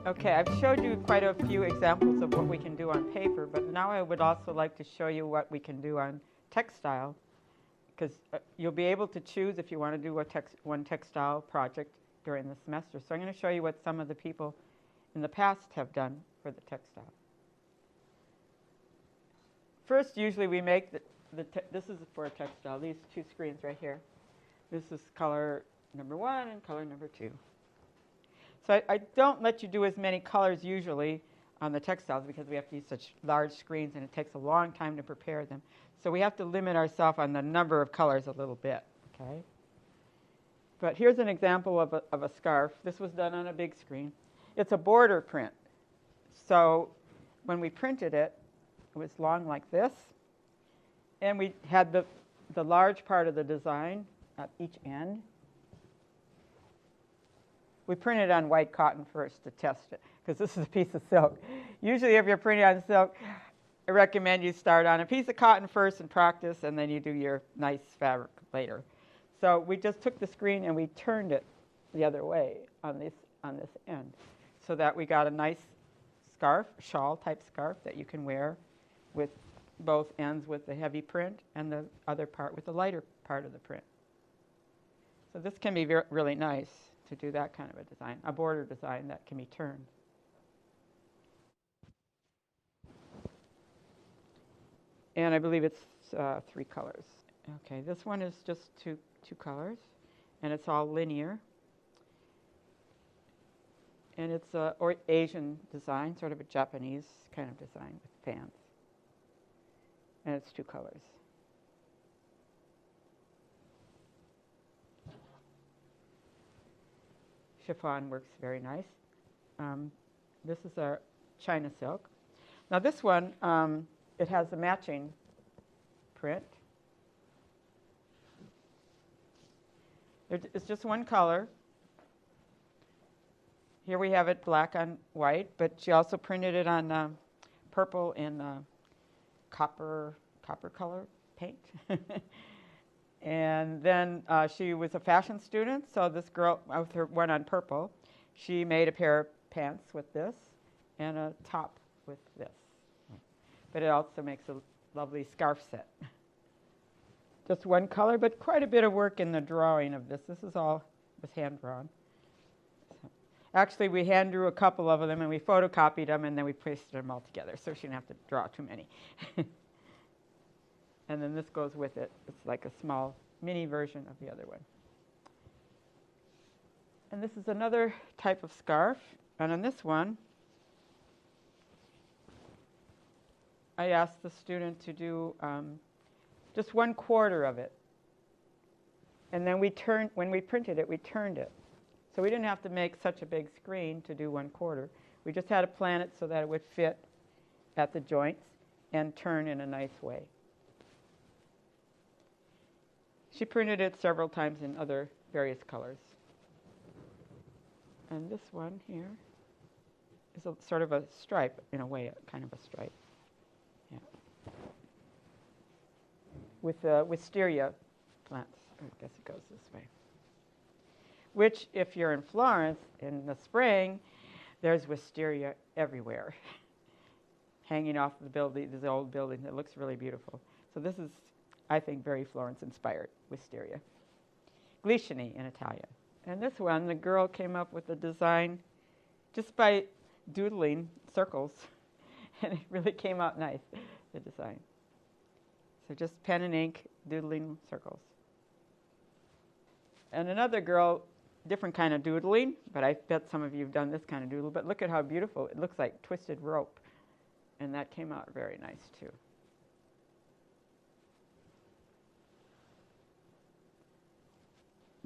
Okay, I've showed you quite a few examples of what we can do on paper, but now I would also like to show you what we can do on textile, because you'll be able to choose if you want to do one textile project during the semester. So I'm going to show you what some of the people in the past have done for the textile. First, usually we make this is for a textile, these two screens right here. This is color number 1 and color number 2. So I don't let you do as many colors usually on the textiles because we have to use such large screens and it takes a long time to prepare them. So we have to limit ourselves on the number of colors a little bit, okay? But here's an example of a scarf. This was done on a big screen. It's a border print. So when we printed it, it was long like this. And we had the large part of the design at each end. We printed on white cotton first to test it, because this is a piece of silk. Usually if you're printing on silk, I recommend you start on a piece of cotton first and practice, and then you do your nice fabric later. So we just took the screen and we turned it the other way on this end, so that we got a nice scarf, shawl-type scarf that you can wear with both ends with the heavy print and the other part with the lighter part of the print. So this can be really nice to do that kind of a design, a border design that can be turned. And I believe it's 3 colors. Okay, this one is just two colors, and it's all linear. And it's a Asian design, sort of a Japanese kind of design with fans. And it's 2 colors. Chiffon works very nice. This is a China silk. Now this one, it has a matching print. It's just one color. Here we have it black on white, but she also printed it on purple and copper color paint. And then she was a fashion student, so this girl, with her one on purple, she made a pair of pants with this and a top with this. But it also makes a lovely scarf set. Just one color, but quite a bit of work in the drawing of this. This is all was hand drawn. So actually, we hand drew a couple of them, and we photocopied them, and then we pasted them all together, so she didn't have to draw too many. And then this goes with it. It's like a small mini version of the other one. And this is another type of scarf. And on this one, I asked the student to do just 1/4 of it. And then when we printed it, we turned it. So we didn't have to make such a big screen to do 1/4. We just had to plan it so that it would fit at the joints and turn in a nice way. She printed it several times in other various colors. And this one here is a sort of a stripe, in a way, kind of a stripe. Yeah. With wisteria plants. I guess it goes this way. Which, if you're in Florence in the spring, there's wisteria everywhere, hanging off the building, this old building that looks really beautiful. So this is, I think, very Florence-inspired wisteria. Glicini in Italian. And this one, the girl came up with the design just by doodling circles, and it really came out nice, the design. So just pen and ink, doodling circles. And another girl, different kind of doodling, but I bet some of you have done this kind of doodle, but look at how beautiful. It looks like twisted rope, and that came out very nice, too.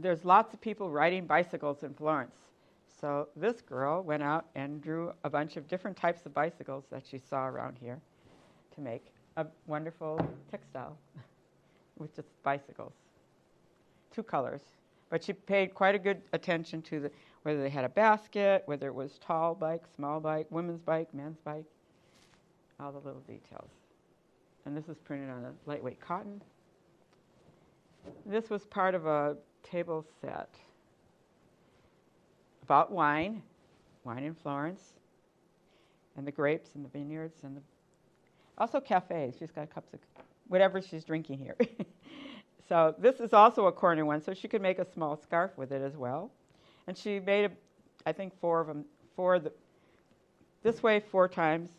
There's lots of people riding bicycles in Florence. So this girl went out and drew a bunch of different types of bicycles that she saw around here to make a wonderful textile with just bicycles. 2 colors. But she paid quite a good attention to whether they had a basket, whether it was tall bike, small bike, women's bike, men's bike, all the little details. And this is printed on a lightweight cotton. This was part of a table set about wine, wine in Florence, and the grapes and the vineyards, and also cafes. She's got cups of whatever she's drinking here. So this is also a corner one, so she could make a small scarf with it as well. And she made, I think, 4 of them, this way 4 times,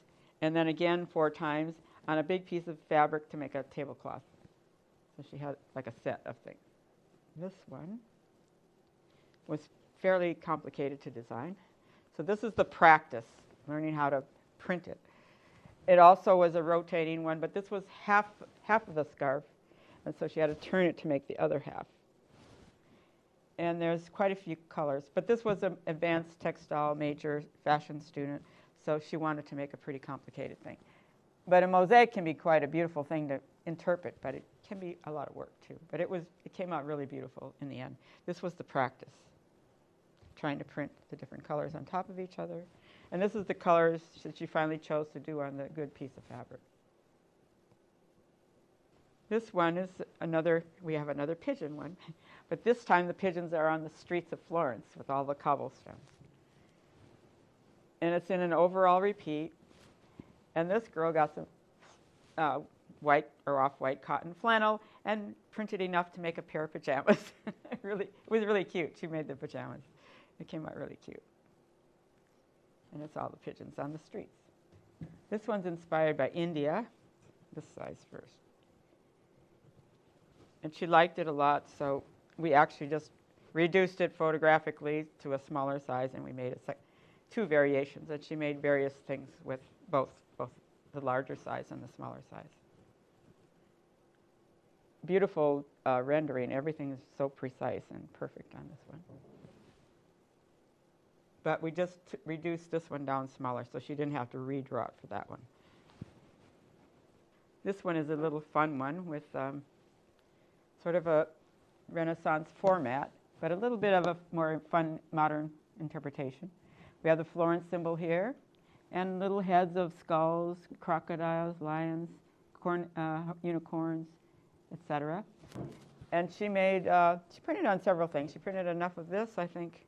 and then again 4 times on a big piece of fabric to make a tablecloth. So she had like a set of things. This one was fairly complicated to design. So this is the practice, learning how to print it. It also was a rotating one, but this was half of the scarf, and so she had to turn it to make the other half. And there's quite a few colors, but this was an advanced textile major fashion student, so she wanted to make a pretty complicated thing. But a mosaic can be quite a beautiful thing to interpret, but it can be a lot of work too. But it came out really beautiful in the end. This was the practice, trying to print the different colors on top of each other. And this is the colors that she finally chose to do on the good piece of fabric. This one is we have another pigeon one, but this time the pigeons are on the streets of Florence with all the cobblestones. And it's in an overall repeat, and this girl got some white or off-white cotton flannel and printed enough to make a pair of pajamas. It was really cute. She made the pajamas. It came out really cute. And it's all the pigeons on the streets. This one's inspired by India, this size first. And she liked it a lot, so we actually just reduced it photographically to a smaller size, and we made 2 variations. And she made various things with both the larger size and the smaller size. Beautiful rendering. Everything is so precise and perfect on this one. But we just reduced this one down smaller, so she didn't have to redraw it for that one. This one is a little fun one with sort of a Renaissance format, but a little bit of a more fun, modern interpretation. We have the Florence symbol here, and little heads of skulls, crocodiles, lions, unicorns, etc. And she printed on several things. She printed enough of this, I think.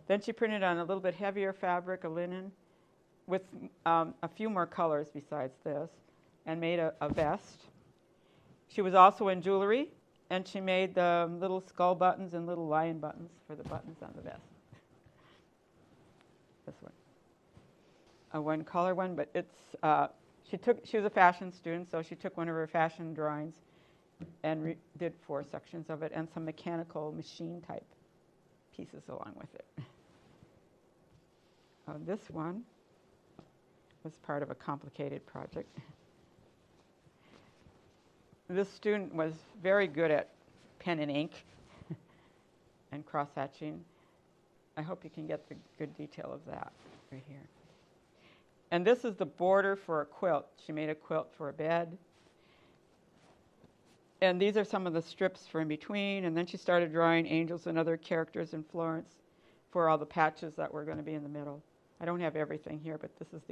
Then she printed on a little bit heavier fabric, a linen, with a few more colors besides this, and made a vest. She was also in jewelry, and she made the little skull buttons and little lion buttons for the buttons on the vest. This one. A one-color one, but she was a fashion student, so she took one of her fashion drawings and did 4 sections of it and some mechanical machine type pieces along with it. This one was part of a complicated project. This student was very good at pen and ink and cross-hatching. I hope you can get the good detail of that right here. And this is the border for a quilt. She made a quilt for a bed. And these are some of the strips for in between. And then she started drawing angels and other characters in Florence for all the patches that were going to be in the middle. I don't have everything here, but this is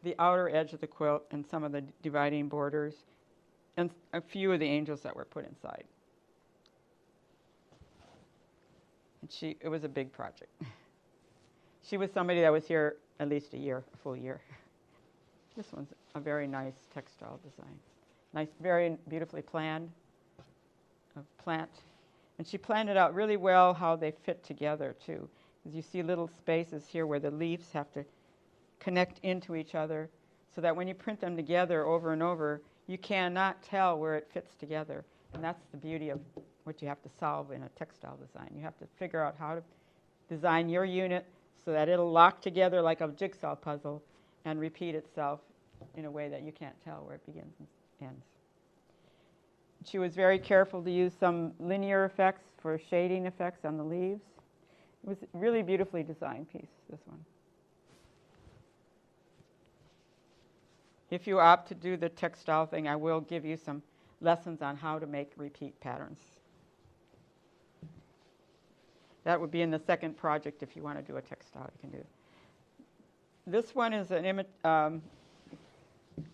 the outer edge of the quilt and some of the dividing borders and a few of the angels that were put inside. And it was a big project. She was somebody that was here at least a full year. This one's a very nice textile design. Nice, very beautifully planned, a plant. And she planned it out really well how they fit together too. As you see little spaces here where the leaves have to connect into each other so that when you print them together over and over, you cannot tell where it fits together. And that's the beauty of what you have to solve in a textile design. You have to figure out how to design your unit so that it'll lock together like a jigsaw puzzle and repeat itself in a way that you can't tell where it begins and ends. She was very careful to use some linear effects for shading effects on the leaves. It was a really beautifully designed piece, this one. If you opt to do the textile thing, I will give you some lessons on how to make repeat patterns. That would be in the second project if you want to do a textile, you can do it. This one is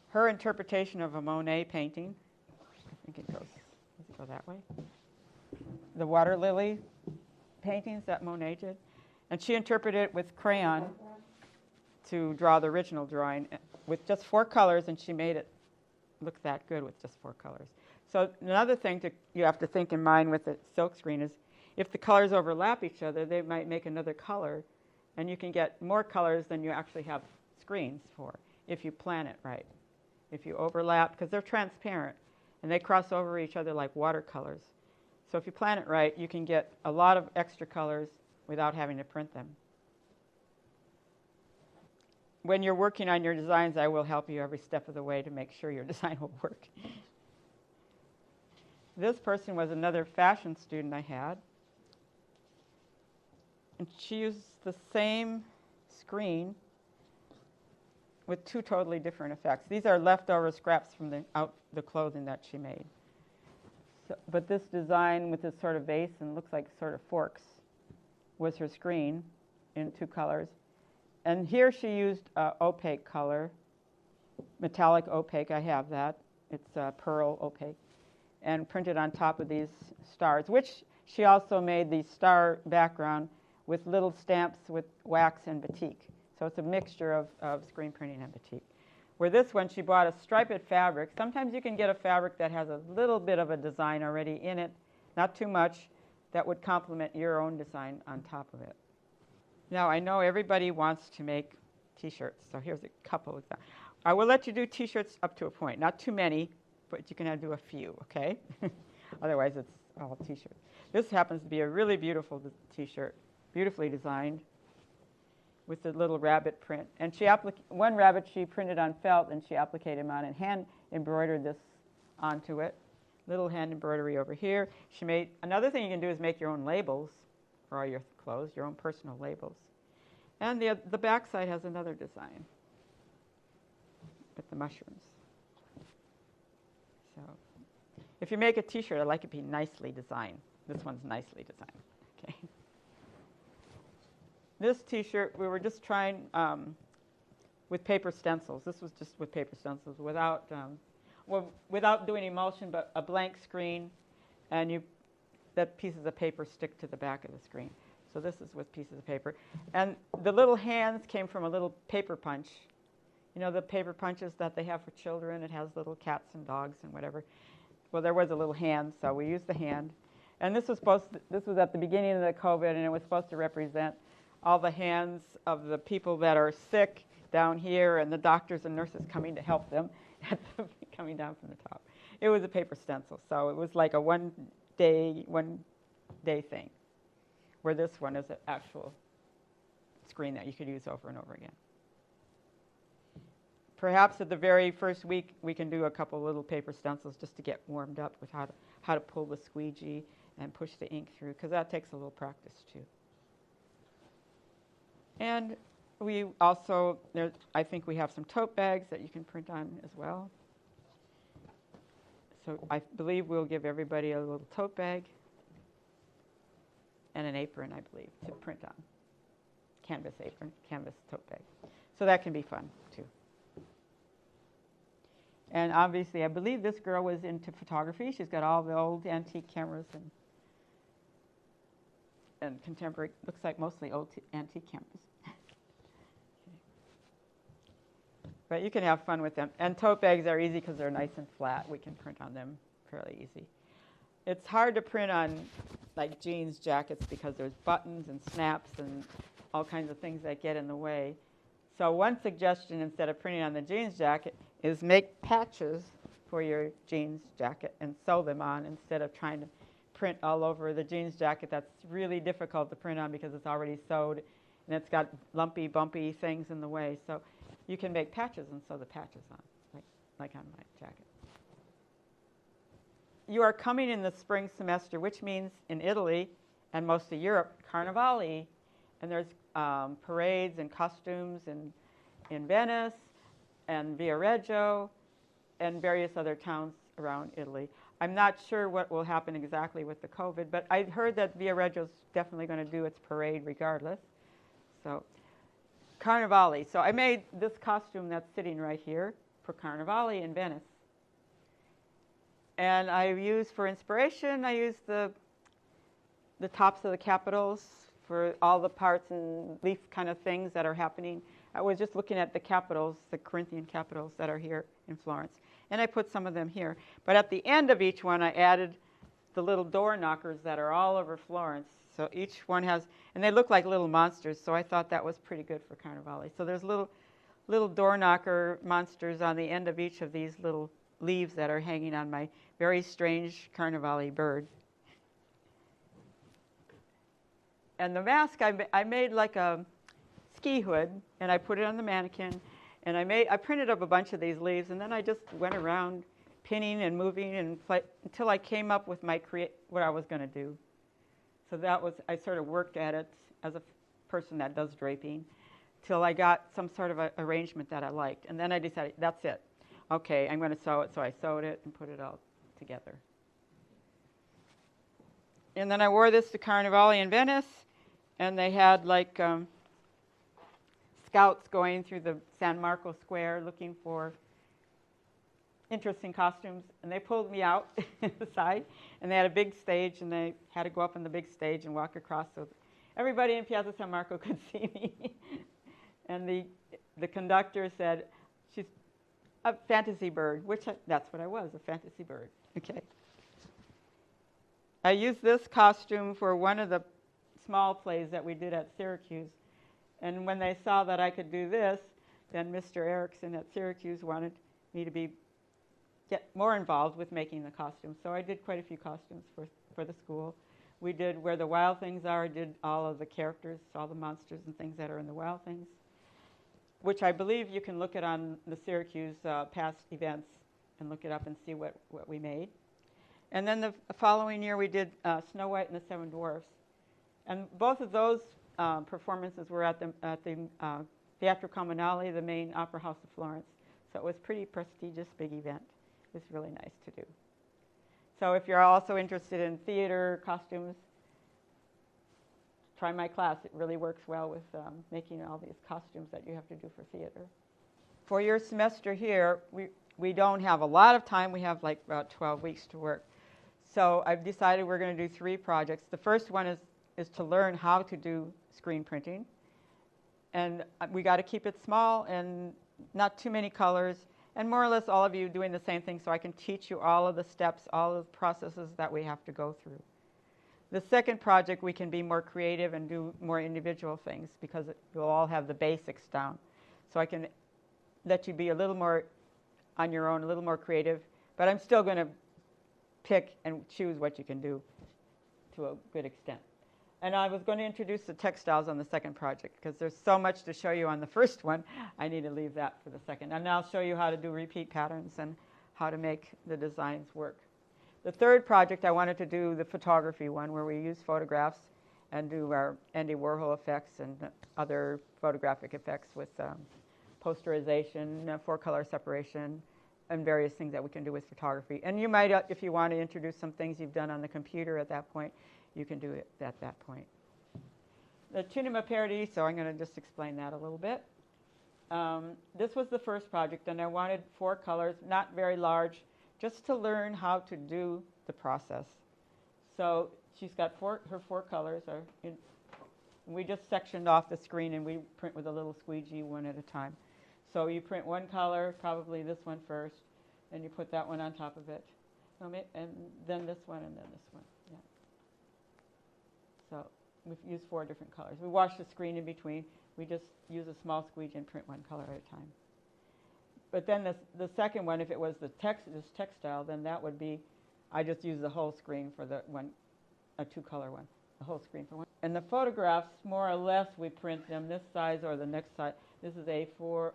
her interpretation of a Monet painting. I think does it go that way? The water lily paintings that Monet did. And she interpreted it with crayon to draw the original drawing with just 4 colors, and she made it look that good with just 4 colors. So another thing you have to think in mind with the silk screen is if the colors overlap each other, they might make another color, and you can get more colors than you actually have screens for if you plan it right. If you overlap, because they're transparent, and they cross over each other like watercolors. So if you plan it right, you can get a lot of extra colors without having to print them. When you're working on your designs, I will help you every step of the way to make sure your design will work. This person was another fashion student I had. And she used the same screen with 2 totally different effects. These are leftover scraps from the clothing that she made. So, but this design with this sort of vase and looks like sort of forks was her screen in 2 colors. And here she used opaque color, metallic opaque. I have that. It's pearl opaque. And printed on top of these stars, which she also made the star background with little stamps with wax and batik. So it's a mixture of screen printing and batik. Where this one, she bought a striped fabric. Sometimes you can get a fabric that has a little bit of a design already in it, not too much, that would complement your own design on top of it. Now, I know everybody wants to make T-shirts, so here's a couple of them. I will let you do T-shirts up to a point, not too many, but you can do a few, okay? Otherwise, it's all T-shirts. This happens to be a really beautiful T-shirt, beautifully designed, with the little rabbit print. And one rabbit she printed on felt, and she appliqued him on and hand embroidered this onto it. Little hand embroidery over here. She made, another thing you can do is make your own labels for all your clothes, your own personal labels. And the back side has another design with the mushrooms. So if you make a T-shirt, I'd like it to be nicely designed. This one's nicely designed. Okay. This T-shirt, we were just trying with paper stencils. This was just with paper stencils without doing emulsion, but a blank screen, and that pieces of paper stick to the back of the screen. So this is with pieces of paper. And the little hands came from a little paper punch. You know the paper punches that they have for children? It has little cats and dogs and whatever. Well, there was a little hand, so we used the hand. And this was at the beginning of the COVID, and it was supposed to represent all the hands of the people that are sick down here and the doctors and nurses coming to help them, coming down from the top. It was a paper stencil, so it was like a one day thing, where this one is an actual screen that you could use over and over again. Perhaps at the very first week, we can do a couple little paper stencils just to get warmed up with how to pull the squeegee and push the ink through, because that takes a little practice too. And we also, I think we have some tote bags that you can print on as well. So I believe we'll give everybody a little tote bag and an apron, I believe, to print on. Canvas apron, canvas tote bag. So that can be fun too. And obviously, I believe this girl was into photography. She's got all the old antique cameras and contemporary, looks like mostly old antique cameras. But you can have fun with them. And tote bags are easy because they're nice and flat. We can print on them fairly easy. It's hard to print on like jeans jackets because there's buttons and snaps and all kinds of things that get in the way. So one suggestion, instead of printing on the jeans jacket, is make patches for your jeans jacket and sew them on instead of trying to print all over the jeans jacket. That's really difficult to print on because it's already sewed and it's got lumpy, bumpy things in the way. So you can make patches and sew the patches on, like on my jacket. You are coming in the spring semester, which means in Italy and most of Europe, Carnevale. And there's parades and costumes in Venice and Viareggio and various other towns around Italy. I'm not sure what will happen exactly with the COVID, but I heard that Viareggio's definitely going to do its parade regardless. So Carnevale. So I made this costume that's sitting right here for Carnevale in Venice. And I used, for inspiration, I used the tops of the capitals for all the parts and leaf kind of things that are happening I was just looking at the capitals, the Corinthian capitals that are here in Florence. And I put some of them here. But at the end of each one, I added the little door knockers that are all over Florence. So each one has, and they look like little monsters, so I thought that was pretty good for Carnevale. So there's little door knocker monsters on the end of each of these little leaves that are hanging on my very strange Carnevale bird. And the mask, I made like a ski hood, and I put it on the mannequin, and I printed up a bunch of these leaves, and then I just went around pinning and moving and until I came up with what I was going to do. So I sort of worked at it as a person that does draping till I got some sort of arrangement that I liked. And then I decided, that's it. Okay, I'm going to sew it. So I sewed it and put it all together. And then I wore this to Carnevale in Venice, and they had like scouts going through the San Marco Square looking for interesting costumes, and they pulled me out aside, and they had a big stage, and they had to go up on the big stage and walk across so everybody in Piazza San Marco could see me. And the conductor said, she's a fantasy bird, which that's what I was, a fantasy bird. Okay. I used this costume for one of the small plays that we did at Syracuse, and when they saw that I could do this, then Mr. Erickson at Syracuse wanted me to get more involved with making the costumes. So I did quite a few costumes for the school. We did Where the Wild Things Are, did all of the characters, all the monsters and things that are in the Wild Things, which I believe you can look at on the Syracuse past events and look it up and see what we made. And then the following year we did Snow White and the Seven Dwarfs. And both of those performances were at the Teatro Comunale, the main opera house of Florence. So it was a pretty prestigious, big event. It was really nice to do. So if you're also interested in theater costumes, try my class. It really works well with making all these costumes that you have to do for theater. For your semester here, we don't have a lot of time. We have like about 12 weeks to work. So I've decided we're going to do 3 projects. The first one is to learn how to do screen printing. And we got to keep it small and not too many colors, and more or less all of you doing the same thing so I can teach you all of the steps, all of the processes that we have to go through. The second project, we can be more creative and do more individual things because you'll all have the basics down. So I can let you be a little more on your own, a little more creative, but I'm still going to pick and choose what you can do to a good extent. And I was going to introduce the textiles on the second project because there's so much to show you on the first one. I need to leave that for the second. And I'll show you how to do repeat patterns and how to make the designs work. The third project, I wanted to do the photography one where we use photographs and do our Andy Warhol effects and other photographic effects with posterization, 4-color separation, and various things that we can do with photography. And you might, if you want to introduce some things you've done on the computer at that point, you can do it at that point. The Tunima Paradiso, I'm going to just explain that a little bit. This was the first project, and I wanted 4 colors, not very large, just to learn how to do the process. So she's got her 4 colors. We just sectioned off the screen, and we print with a little squeegee one at a time. So you print one color, probably this one first, and you put that one on top of it, and then this one, and then this one. Yeah. So we've used 4 different colors. We wash the screen in between. We just use a small squeegee and print one color at a time. But then the second one, if it was this textile, then that would be, I just use the whole screen for the one, a 2-color one, the whole screen for one. And the photographs, more or less, we print them this size or the next size. This is A4,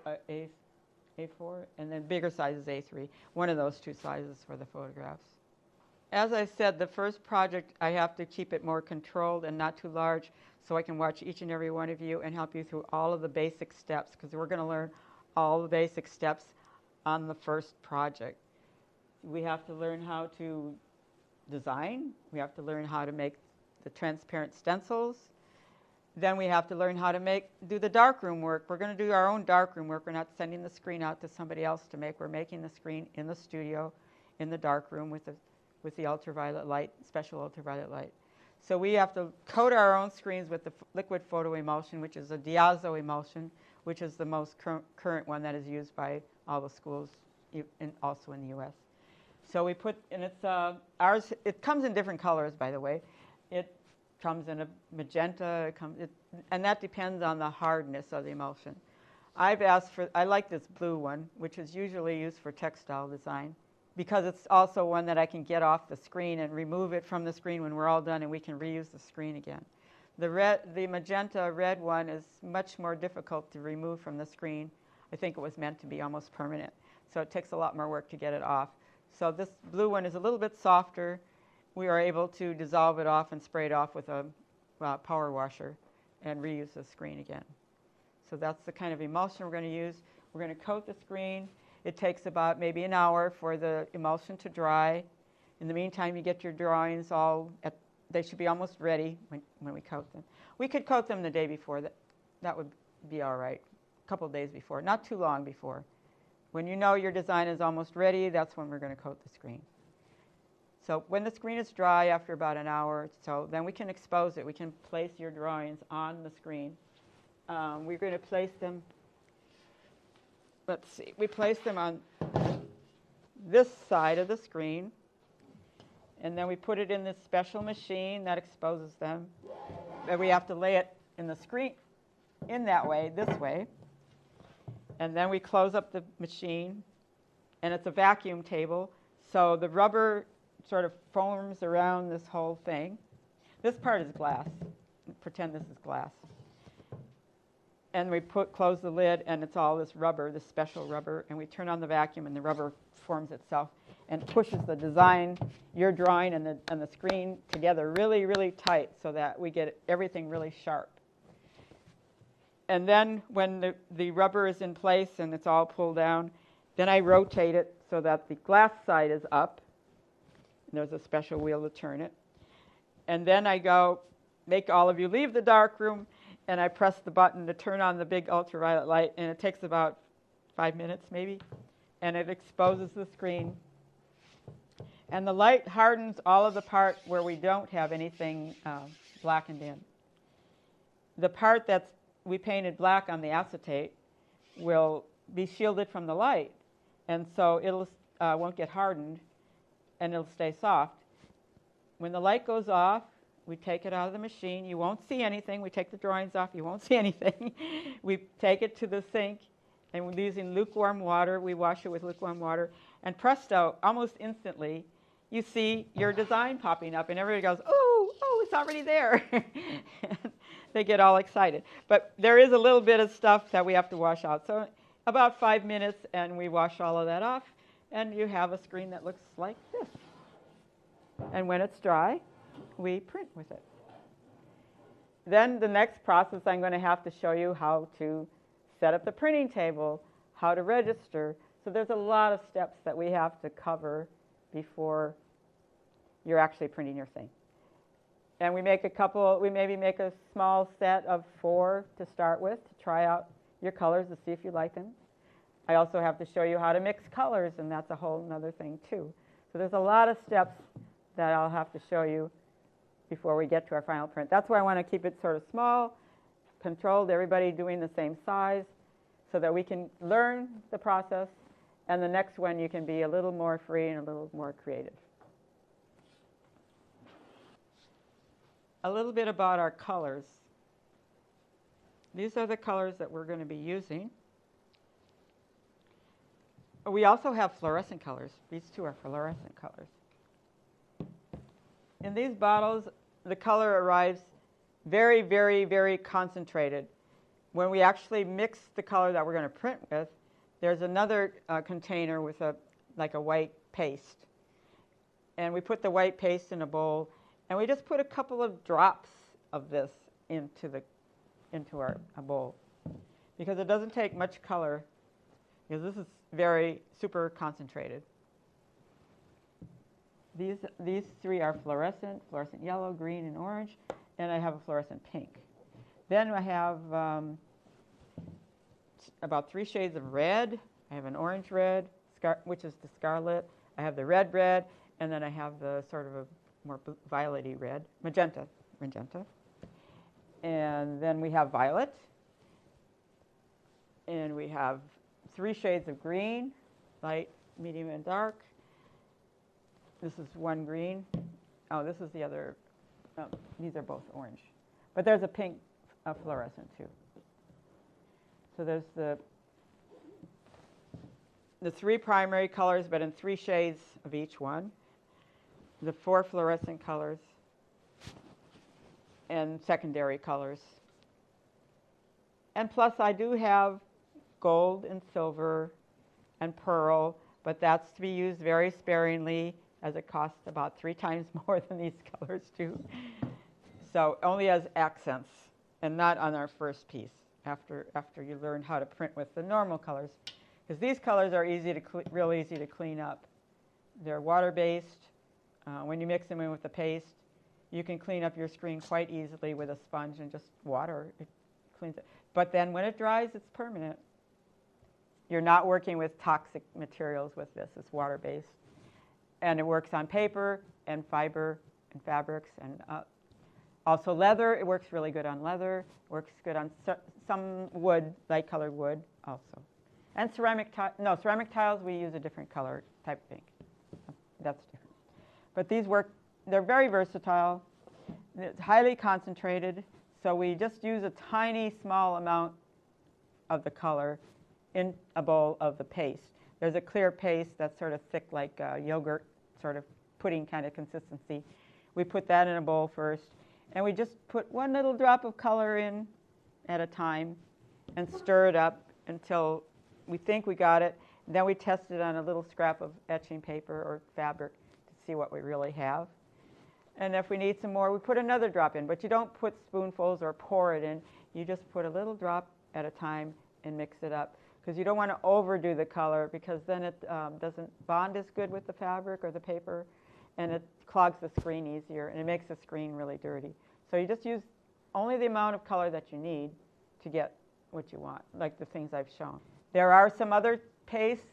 A4, and then bigger size is A3. One of those 2 sizes for the photographs. As I said, the first project, I have to keep it more controlled and not too large so I can watch each and every one of you and help you through all of the basic steps because we're going to learn all the basic steps on the first project. We have to learn how to design. We have to learn how to make the transparent stencils. Then we have to learn how to do the darkroom work. We're going to do our own darkroom work. We're not sending the screen out to somebody else to make. We're making the screen in the studio, in the darkroom with the ultraviolet light, special ultraviolet light. So we have to coat our own screens with the liquid photo emulsion, which is a diazo emulsion, which is the most current one that is used by all the schools, also in the U.S. So we put, and it's ours. It comes in different colors, by the way. It comes in a magenta, and that depends on the hardness of the emulsion. I like this blue one, which is usually used for textile design, because it's also one that I can get off the screen and remove it from the screen when we're all done, and we can reuse the screen again. The magenta red one is much more difficult to remove from the screen. I think it was meant to be almost permanent, so it takes a lot more work to get it off. So this blue one is a little bit softer. We are able to dissolve it off and spray it off with a power washer and reuse the screen again. So that's the kind of emulsion we're going to use. We're going to coat the screen. It takes about maybe an hour for the emulsion to dry. In the meantime, you get your drawings they should be almost ready when we coat them. We could coat them the day before. That would be all right, a couple of days before, not too long before. When you know your design is almost ready, that's when we're going to coat the screen. So when the screen is dry after about an hour or so, then we can expose it. We can place your drawings on the screen. We're going to place them, let's see, we place them on this side of the screen, and then we put it in this special machine that exposes them. And we have to lay it in the screen in that way, this way. And then we close up the machine, and it's a vacuum table, so the rubber sort of foams around this whole thing. This part is glass. Pretend this is glass. And we close the lid, and it's all this rubber, this special rubber, and we turn on the vacuum, and the rubber forms itself and pushes the design, your drawing, and the screen together really, really tight so that we get everything really sharp. And then when the rubber is in place and it's all pulled down, then I rotate it so that the glass side is up. And there's a special wheel to turn it. And then I go make all of you leave the dark room, and I press the button to turn on the big ultraviolet light, and it takes about 5 minutes maybe, and it exposes the screen. And the light hardens all of the part where we don't have anything blackened in. The part that's we painted black on the acetate will be shielded from the light, and so it won't get hardened, and it'll stay soft. When the light goes off, we take it out of the machine. You won't see anything. We take the drawings off. You won't see anything. We take it to the sink, and we're using lukewarm water. We wash it with lukewarm water, and presto, almost instantly, you see your design popping up, and everybody goes, "Oh, it's already there." They get all excited. But there is a little bit of stuff that we have to wash out. So about 5 minutes, and we wash all of that off, and you have a screen that looks like this. And when it's dry, we print with it. Then the next process, I'm going to have to show you how to set up the printing table, how to register. So there's a lot of steps that we have to cover before you're actually printing your thing. And we maybe make a small set of 4 to start with to try out your colors to see if you like them. I also have to show you how to mix colors, and that's a whole other thing too. So there's a lot of steps that I'll have to show you before we get to our final print. That's why I want to keep it sort of small, controlled, everybody doing the same size, so that we can learn the process, and the next one you can be a little more free and a little more creative. A little bit about our colors. These are the colors that we're going to be using. We also have fluorescent colors. These two are fluorescent colors. In these bottles, the color arrives very, very, very concentrated. When we actually mix the color that we're going to print with, there's another container with like a white paste. And we put the white paste in a bowl, and we just put a couple of drops of this into our bowl, because it doesn't take much color, because this is very super concentrated. These 3 are fluorescent yellow, green, and orange, and I have a fluorescent pink. Then I have about 3 shades of red. I have an orange red, which is the scarlet. I have the red, and then I have the sort of a more violet-y red, magenta. And then we have violet. And we have 3 shades of green, light, medium, and dark. This is one green. Oh, this is the other. Oh, these are both orange. But there's a pink fluorescent too. So there's the 3 primary colors, but in 3 shades of each one. The 4 fluorescent colors and secondary colors. And plus I do have gold and silver and pearl, but that's to be used very sparingly as it costs about 3 times more than these colors do. So only as accents and not on our first piece after you learn how to print with the normal colors. Because these colors are real easy to clean up. They're water-based. When you mix them in with the paste, you can clean up your screen quite easily with a sponge and just water. It cleans it. But then when it dries, it's permanent. You're not working with toxic materials with this. It's water-based. And it works on paper and fiber and fabrics and also leather. It works really good on leather. Works good on some wood, light-colored wood also. And ceramic tiles, we use a different color type of ink. That's different. But these work, they're very versatile. It's highly concentrated, so we just use a tiny, small amount of the color in a bowl of the paste. There's a clear paste that's sort of thick like yogurt, sort of pudding kind of consistency. We put that in a bowl first, and we just put 1 little drop of color in at a time and stir it up until we think we got it. And then we test it on a little scrap of etching paper or fabric to see what we really have. And if we need some more, we put another drop in. But you don't put spoonfuls or pour it in. You just put a little drop at a time and mix it up. Because you don't want to overdo the color, because then it doesn't bond as good with the fabric or the paper, and it clogs the screen easier, and it makes the screen really dirty. So you just use only the amount of color that you need to get what you want, like the things I've shown. There are some other pastes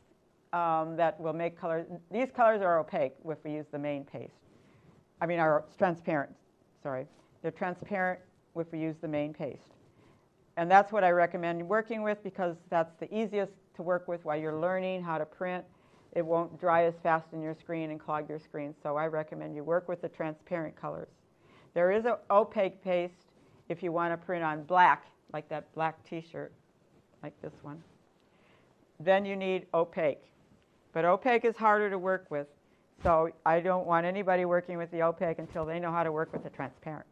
that will make colors. These colors are opaque if we use the main paste. Are transparent, sorry. They're transparent if we use the main paste. And that's what I recommend working with, because that's the easiest to work with while you're learning how to print. It won't dry as fast in your screen and clog your screen, so I recommend you work with the transparent colors. There is an opaque paste if you want to print on black, like that black t-shirt, like this one. Then you need opaque. But opaque is harder to work with, so I don't want anybody working with the opaque until they know how to work with the transparent.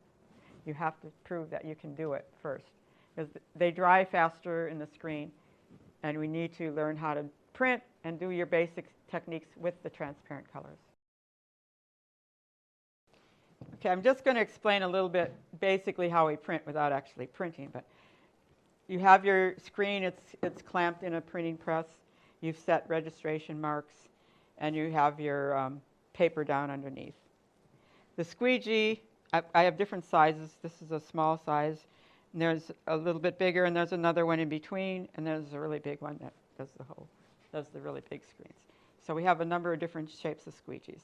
You have to prove that you can do it first, because they dry faster in the screen, and we need to learn how to print and do your basic techniques with the transparent colors. Okay, I'm just going to explain a little bit basically how we print without actually printing. But you have your screen, it's clamped in a printing press. You've set registration marks, and you have your paper down underneath. The squeegee, I have different sizes. This is a small size, and there's a little bit bigger, and there's another one in between, and there's a really big one that does the really big screens. So we have a number of different shapes of squeegees.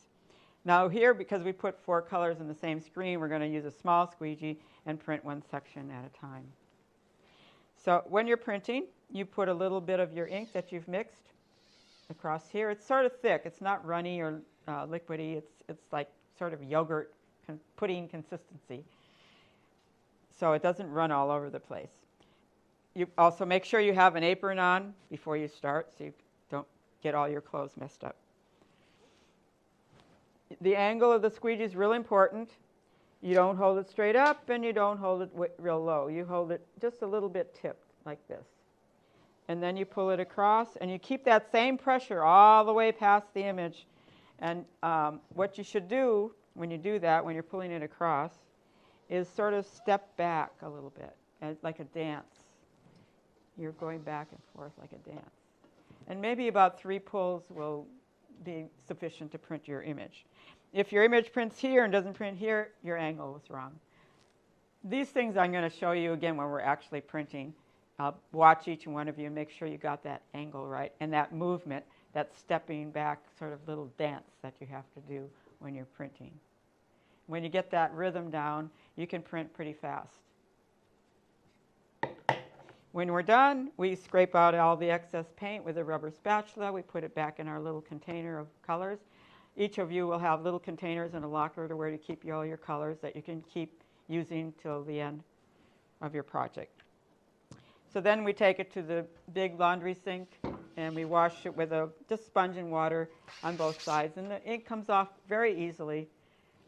Now here, because we put 4 colors in the same screen, we're going to use a small squeegee and print 1 section at a time. So when you're printing, you put a little bit of your ink that you've mixed across here. It's sort of thick. It's not runny or liquidy. It's like sort of yogurt pudding consistency. So it doesn't run all over the place. You also make sure you have an apron on before you start, so you don't get all your clothes messed up. The angle of the squeegee is really important. You don't hold it straight up, and you don't hold it real low. You hold it just a little bit tipped, like this. And then you pull it across, and you keep that same pressure all the way past the image. And what you should do when you do that, when you're pulling it across, is sort of step back a little bit, like a dance. You're going back and forth like a dance. And maybe about 3 pulls will be sufficient to print your image. If your image prints here and doesn't print here, your angle was wrong. These things I'm going to show you again when we're actually printing. I'll watch each one of you and make sure you got that angle right, and that movement, that stepping back sort of little dance that you have to do when you're printing. When you get that rhythm down, you can print pretty fast. When we're done, we scrape out all the excess paint with a rubber spatula. We put it back in our little container of colors. Each of you will have little containers and a locker to where to keep all your colors that you can keep using till the end of your project. So then we take it to the big laundry sink and we wash it with just sponge and water on both sides. And the ink comes off very easily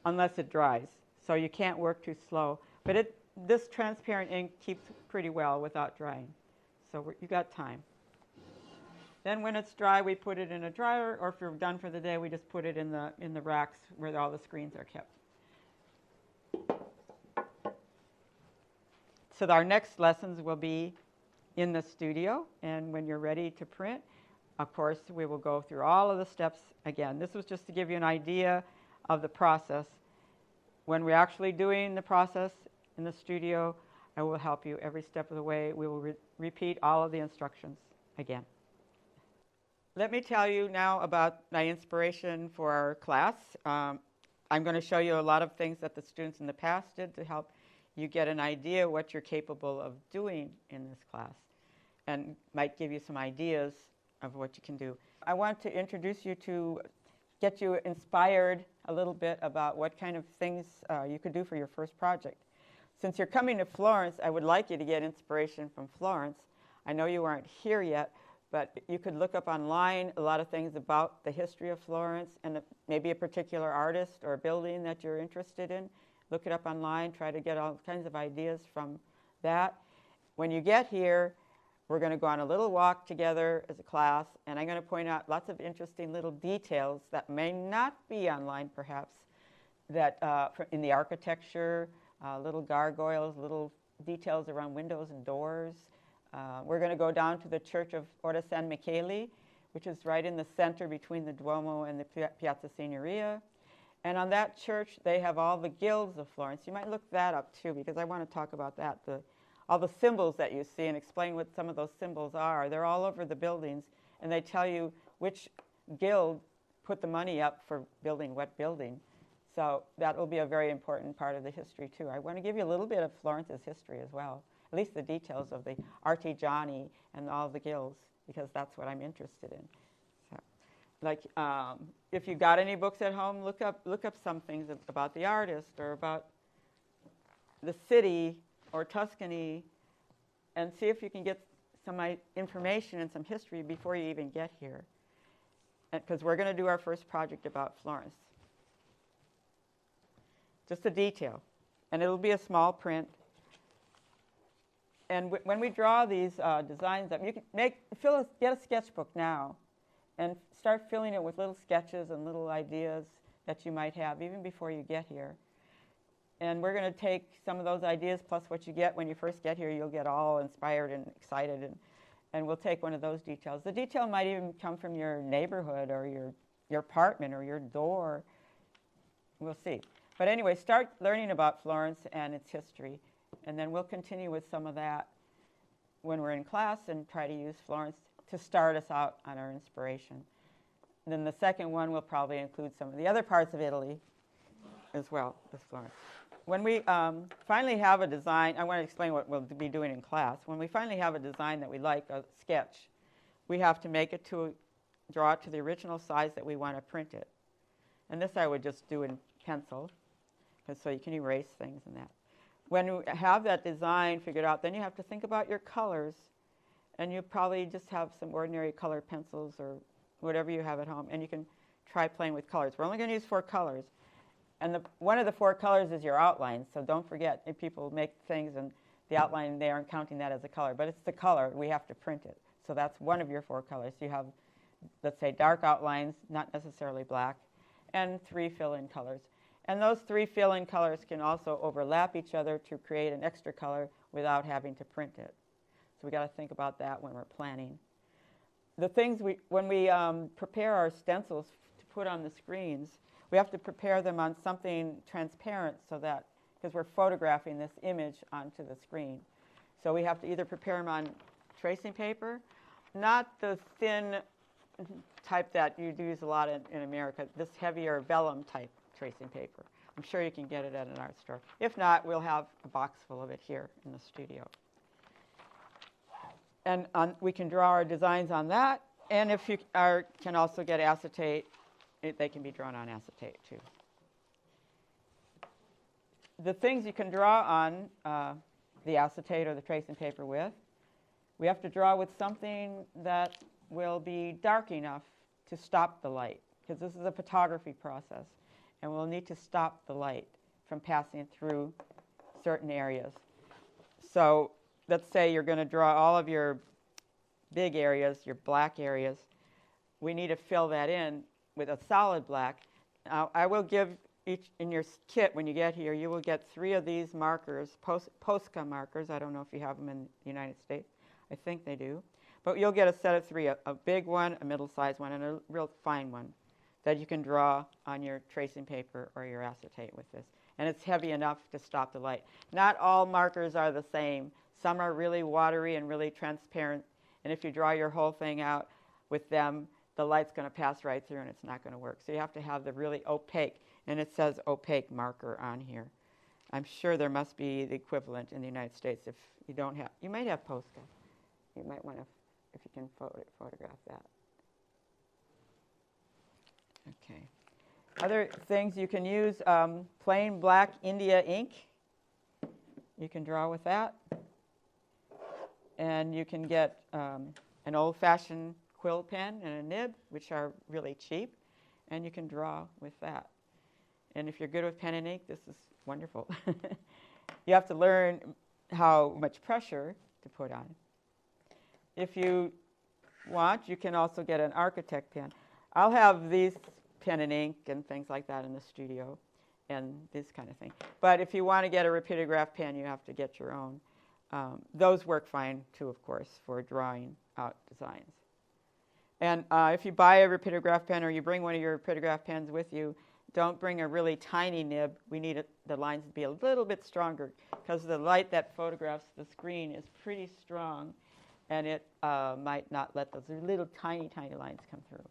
unless it dries. So you can't work too slow. But this transparent ink keeps pretty well without drying. So you got time. Then when it's dry, we put it in a dryer, or if you're done for the day, we just put it in the racks where all the screens are kept. So our next lessons will be in the studio, and when you're ready to print, of course, we will go through all of the steps again. This was just to give you an idea of the process. When we're actually doing the process in the studio, I will help you every step of the way. We will repeat all of the instructions again. Let me tell you now about my inspiration for our class. I'm going to show you a lot of things that the students in the past did to help you get an idea what you're capable of doing in this class, and might give you some ideas of what you can do. I want to introduce you to get you inspired a little bit about what kind of things you could do for your first project. Since you're coming to Florence, I would like you to get inspiration from Florence. I know you aren't here yet, but you could look up online a lot of things about the history of Florence and maybe a particular artist or building that you're interested in. Look it up online, try to get all kinds of ideas from that. When you get here, we're going to go on a little walk together as a class, and I'm going to point out lots of interesting little details that may not be online perhaps, that in the architecture, little gargoyles, little details around windows and doors. We're going to go down to the Church of Orta San Michele, which is right in the center between the Duomo and the Piazza Signoria. And on that church, they have all the guilds of Florence. You might look that up, too, because I want to talk about that. All the symbols that you see and explain what some of those symbols are. They're all over the buildings, and they tell you which guild put the money up for building what building. So that will be a very important part of the history, too. I want to give you a little bit of Florence's history as well, at least the details of the artigiani and all the guilds, because that's what I'm interested in. So, like, if you've got any books at home, look up some things about the artist or about the city or Tuscany, and see if you can get some information and some history before you even get here. Because we're going to do our first project about Florence. Just a detail. And it'll be a small print. And when we draw these designs up, you can get a sketchbook now and start filling it with little sketches and little ideas that you might have even before you get here. And we're going to take some of those ideas plus what you get when you first get here. You'll get all inspired and excited, and we'll take one of those details. The detail might even come from your neighborhood or your apartment or your door. We'll see. But anyway, start learning about Florence and its history, and then we'll continue with some of that when we're in class and try to use Florence to start us out on our inspiration. And then the second one will probably include some of the other parts of Italy as well as Florence. When we finally have a design, I want to explain what we'll be doing in class. When we finally have a design that we like, a sketch, we have to make it draw it to the original size that we want to print it. And this I would just do in pencil, so you can erase things and that. When you have that design figured out, then you have to think about your colors, and you probably just have some ordinary color pencils or whatever you have at home, and you can try playing with colors. We're only going to use 4 colors. And one of the 4 colors is your outline, so don't forget, if people make things and the outline, they aren't counting that as a color, but it's the color, we have to print it. So that's one of your 4 colors. You have, let's say, dark outlines, not necessarily black, and 3 fill-in colors. And those 3 fill-in colors can also overlap each other to create an extra color without having to print it. So we got to think about that when we're planning. The things when we prepare our stencils to put on the screens, we have to prepare them on something transparent so that, because we're photographing this image onto the screen. So we have to either prepare them on tracing paper, not the thin type that you use a lot in America, this heavier vellum type tracing paper. I'm sure you can get it at an art store. If not, we'll have a box full of it here in the studio. And we can draw our designs on that. And if you can also get acetate, they can be drawn on acetate too. The things you can draw on the acetate or the tracing paper with, we have to draw with something that will be dark enough to stop the light, because this is a photography process, and we'll need to stop the light from passing through certain areas. So let's say you're going to draw all of your big areas, your black areas. We need to fill that in with a solid black. Now, I will give each, in your kit when you get here, you will get 3 of these markers, Posca markers. I don't know if you have them in the United States. I think they do. But you'll get a set of 3, a big one, a middle-sized one, and a real fine one that you can draw on your tracing paper or your acetate with this. And it's heavy enough to stop the light. Not all markers are the same. Some are really watery and really transparent. And if you draw your whole thing out with them, the light's going to pass right through and it's not going to work. So you have to have the really opaque, and it says opaque marker on here. I'm sure there must be the equivalent in the United States. If you don't have, you might have Posca. You might want to, if you can photograph that. Okay. Other things you can use, plain black India ink. You can draw with that. And you can get an old-fashioned quill pen and a nib, which are really cheap, and you can draw with that. And if you're good with pen and ink, this is wonderful. You have to learn how much pressure to put on. If you want, you can also get an architect pen. I'll have these pen and ink and things like that in the studio and this kind of thing. But if you want to get a rapidograph pen, you have to get your own. Those work fine too, of course, for drawing out designs. And if you buy a rapidograph pen or you bring one of your rapidograph pens with you, don't bring a really tiny nib. We need the lines to be a little bit stronger because the light that photographs the screen is pretty strong, and it might not let those little tiny, tiny lines come through.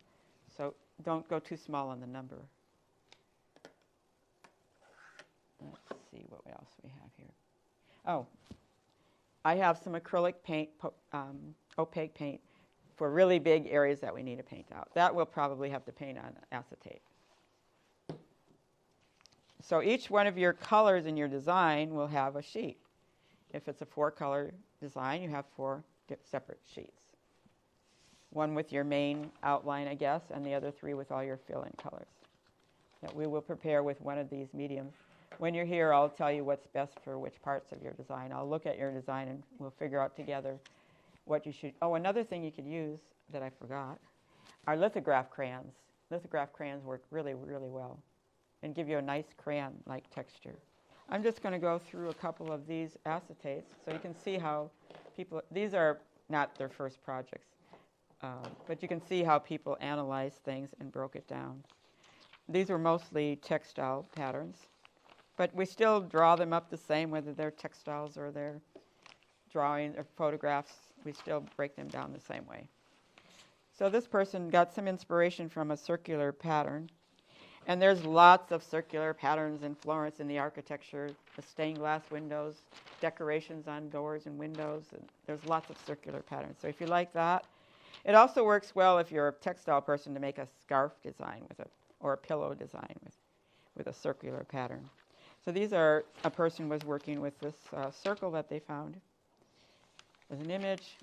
So don't go too small on the number. Let's see what else we have here. Oh, I have some acrylic paint, opaque paint, for really big areas that we need to paint out. That we'll probably have to paint on acetate. So each one of your colors in your design will have a sheet. If it's a 4-color design, you have 4 separate sheets. One with your main outline, I guess, and the other 3 with all your fill-in colors that we will prepare with one of these mediums. When you're here, I'll tell you what's best for which parts of your design. I'll look at your design and we'll figure out together what you should. Oh, another thing you could use that I forgot are lithograph crayons. Lithograph crayons work really, really well and give you a nice crayon-like texture. I'm just going to go through a couple of these acetates so you can see how people, these are not their first projects, but you can see how people analyzed things and broke it down. These are mostly textile patterns, but we still draw them up the same, whether they're textiles or they're drawing or photographs. We still break them down the same way. So this person got some inspiration from a circular pattern. And there's lots of circular patterns in Florence in the architecture, the stained glass windows, decorations on doors and windows. And there's lots of circular patterns. So if you like that, it also works well if you're a textile person to make a scarf design with it or a pillow design with a circular pattern. So these are, a person was working with this circle that they found. There's an image.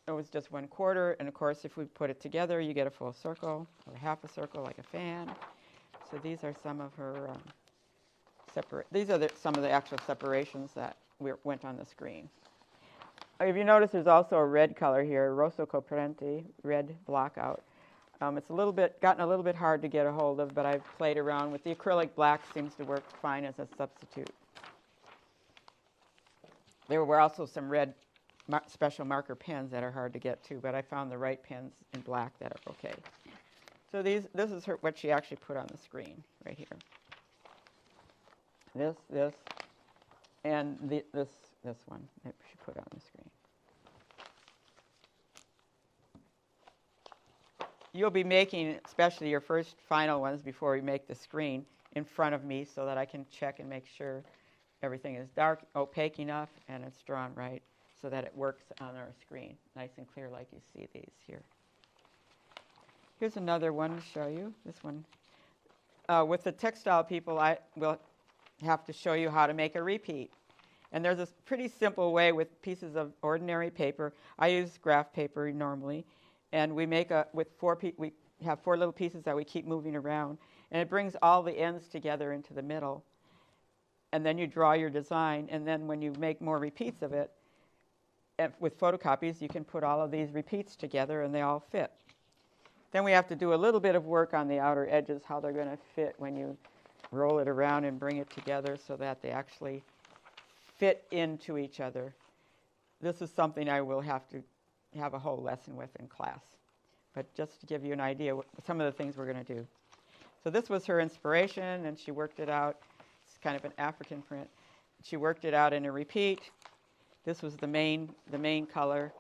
It was just 1/4. And of course, if we put it together, you get a full circle or half a circle like a fan. So these are some of her these are some of the actual separations that went on the screen. If you notice, there's also a red color here, rosso coprente, red blockout. It's gotten a little bit hard to get a hold of, but I've played around with the acrylic black. Seems to work fine as a substitute. There were also some red special marker pens that are hard to get too, but I found the right pens in black that are okay. So this is what she actually put on the screen right here. This, and this one that she put on the screen. You'll be making, especially your first final ones before we make the screen, in front of me so that I can check and make sure everything is dark, opaque enough, and it's drawn right. so that it works on our screen, nice and clear like you see these here. Here's another one to show you, this one. With the textile people, I will have to show you how to make a repeat. And there's a pretty simple way with pieces of ordinary paper. I use graph paper normally, and we make we have 4 little pieces that we keep moving around, and it brings all the ends together into the middle. And then you draw your design, and then when you make more repeats of it, with photocopies, you can put all of these repeats together, and they all fit. Then we have to do a little bit of work on the outer edges, how they're going to fit when you roll it around and bring it together so that they actually fit into each other. This is something I will have to have a whole lesson with in class. But just to give you an idea, some of the things we're going to do. So this was her inspiration, and she worked it out. It's kind of an African print. She worked it out in a repeat. This was the main color.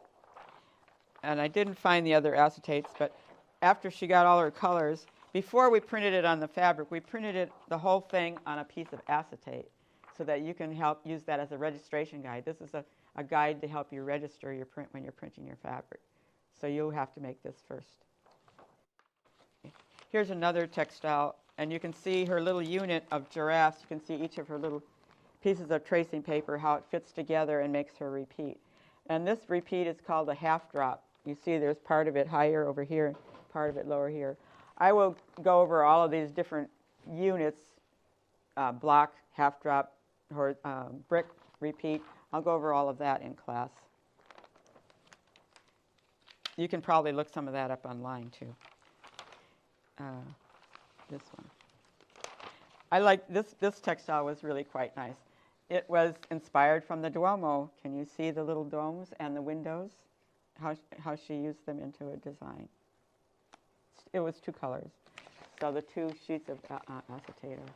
And I didn't find the other acetates, but after she got all her colors, before we printed it on the fabric, we printed the whole thing on a piece of acetate so that you can use that as a registration guide. This is a guide to help you register your print when you're printing your fabric. So you'll have to make this first. Here's another textile, and you can see her little unit of giraffes. You can see each of her little pieces of tracing paper, how it fits together and makes her repeat. And this repeat is called a half drop. You see there's part of it higher over here, part of it lower here. I will go over all of these different units, block, half drop, or brick, repeat. I'll go over all of that in class. You can probably look some of that up online too. This one. I like this textile was really quite nice. It was inspired from the Duomo. Can you see the little domes and the windows? How she used them into a design. It was 2 colors. So the 2 sheets of acetate are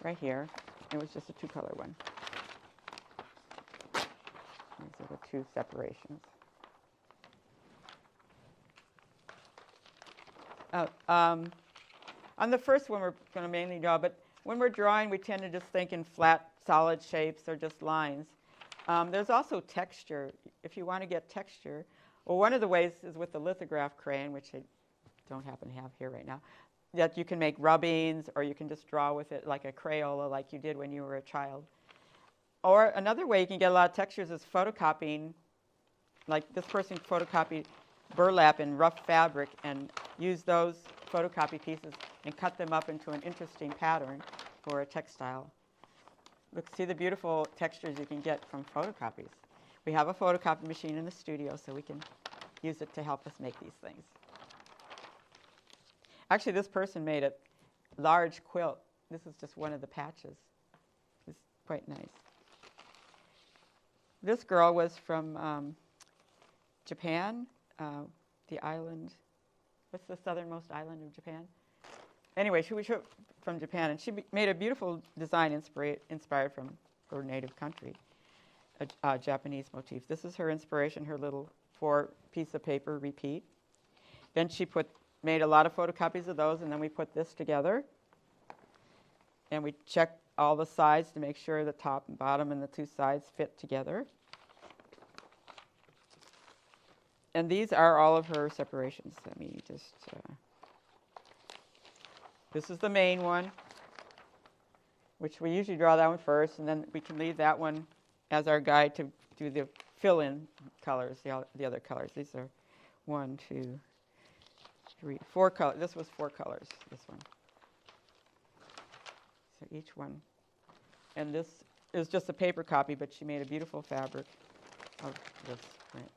right here. It was just a 2-color one. These are the 2 separations. On the first one, we're going to mainly draw, but when we're drawing, we tend to just think in flat, solid shapes or just lines. There's also texture. If you want to get texture, well, one of the ways is with the lithograph crayon, which I don't happen to have here right now, that you can make rubbings, or you can just draw with it like a Crayola like you did when you were a child. Or another way you can get a lot of textures is photocopying. Like this person photocopied burlap in rough fabric and used those photocopy pieces and cut them up into an interesting pattern for a textile. Look, see the beautiful textures you can get from photocopies. We have a photocopy machine in the studio, so we can use it to help us make these things. Actually, this person made a large quilt. This is just one of the patches. It's quite nice. This girl was from Japan, the island. What's the southernmost island of Japan? Anyway, she was from Japan, and she made a beautiful design inspired from her native country, a Japanese motif. This is her inspiration, her little 4-piece of paper repeat. Then she made a lot of photocopies of those, and then we put this together. And we check all the sides to make sure the top and bottom and the 2 sides fit together. And these are all of her separations. Let me just... this is the main one, which we usually draw that one first, and then we can leave that one as our guide to do the fill-in colors, the other colors. These are 1, 2, 3, 4 colors. This was 4 colors, this one. So each one. And this is just a paper copy, but she made a beautiful fabric of this print.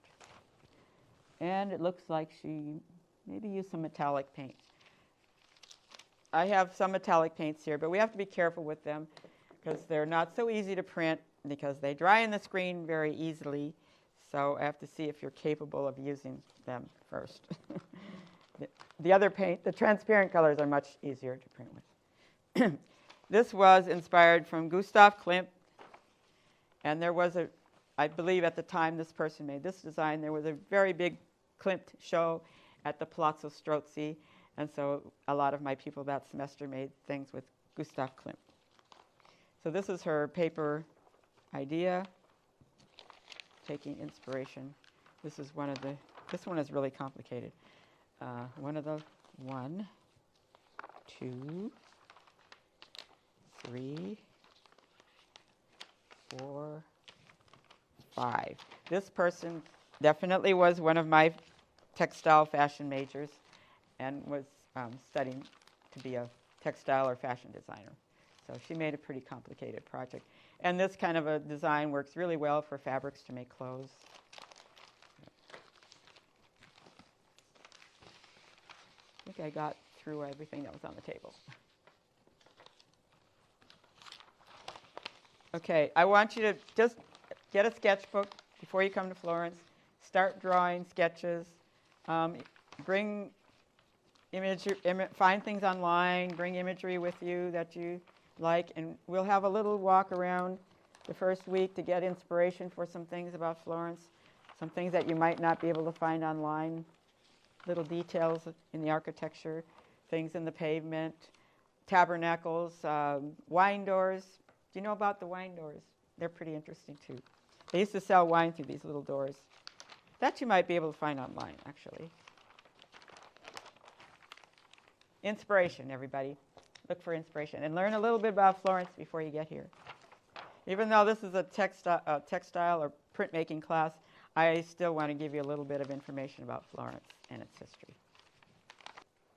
And it looks like she maybe used some metallic paint. I have some metallic paints here, but we have to be careful with them because they're not so easy to print because they dry in the screen very easily. So I have to see if you're capable of using them first. The other paint, the transparent colors, are much easier to print with. This was inspired from Gustav Klimt. And there was I believe at the time this person made this design, there was a very big Klimt show at the Palazzo Strozzi. And so a lot of my people that semester made things with Gustav Klimt. So this is her paper idea. taking inspiration. This is one of the, this one is really complicated. One of the 1, 2, 3, 4, 5. This person definitely was one of my textile fashion majors and was studying to be a textile or fashion designer. So she made a pretty complicated project. And this kind of a design works really well for fabrics to make clothes. I think I got through everything that was on the table. Okay, I want you to just get a sketchbook before you come to Florence. Start drawing sketches. Bring find things online. Bring imagery with you that you like, and we'll have a little walk around the first week to get inspiration for some things about Florence, some things that you might not be able to find online, little details in the architecture, things in the pavement, tabernacles, wine doors. Do you know about the wine doors? They're pretty interesting too. They used to sell wine through these little doors. That you might be able to find online, actually. Inspiration, everybody. Look for inspiration and learn a little bit about Florence before you get here. Even though this is a textile or printmaking class, I still want to give you a little bit of information about Florence and its history.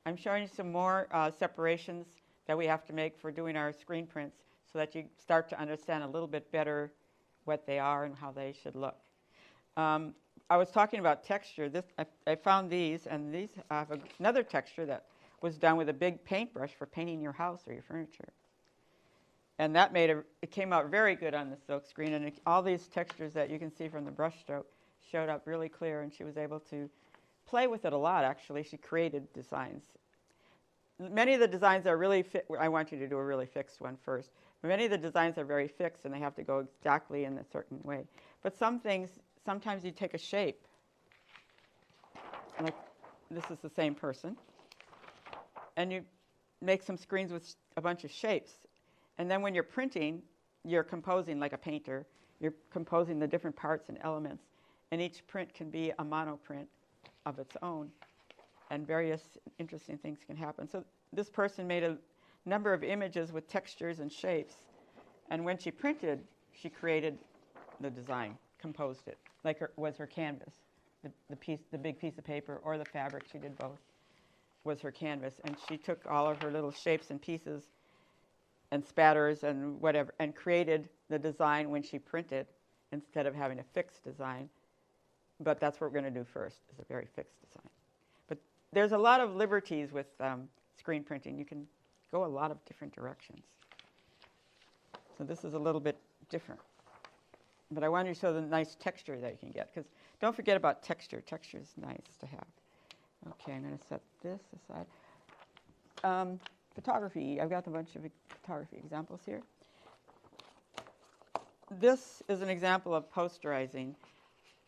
I'm showing you some more separations that we have to make for doing our screen prints so that you start to understand a little bit better what they are and how they should look. I was talking about texture. I found these, and these have another texture that was done with a big paintbrush for painting your house or your furniture. And that it came out very good on the silk screen, and all these textures that you can see from the brush stroke showed up really clear, and she was able to play with it a lot, actually. She created designs. Many of the designs are really I want you to do a really fixed one first. Many of the designs are very fixed, and they have to go exactly in a certain way. But some things, sometimes you take a shape. Like this is the same person. And you make some screens with a bunch of shapes. And then when you're printing, you're composing like a painter. You're composing the different parts and elements. And each print can be a monoprint of its own. And various interesting things can happen. So this person made a number of images with textures and shapes. And when she printed, she created the design, composed it, like was her canvas. The big piece of paper or the fabric, she did both, was her canvas. And she took all of her little shapes and pieces and spatters and whatever and created the design when she printed instead of having a fixed design. But that's what we're going to do first, is a very fixed design. But there's a lot of liberties with screen printing. You can go a lot of different directions. So this is a little bit different. But I wanted to show the nice texture that you can get, because don't forget about texture. Texture is nice to have. Okay, I'm going to set this aside. Photography. I've got a bunch of photography examples here. This is an example of posterizing.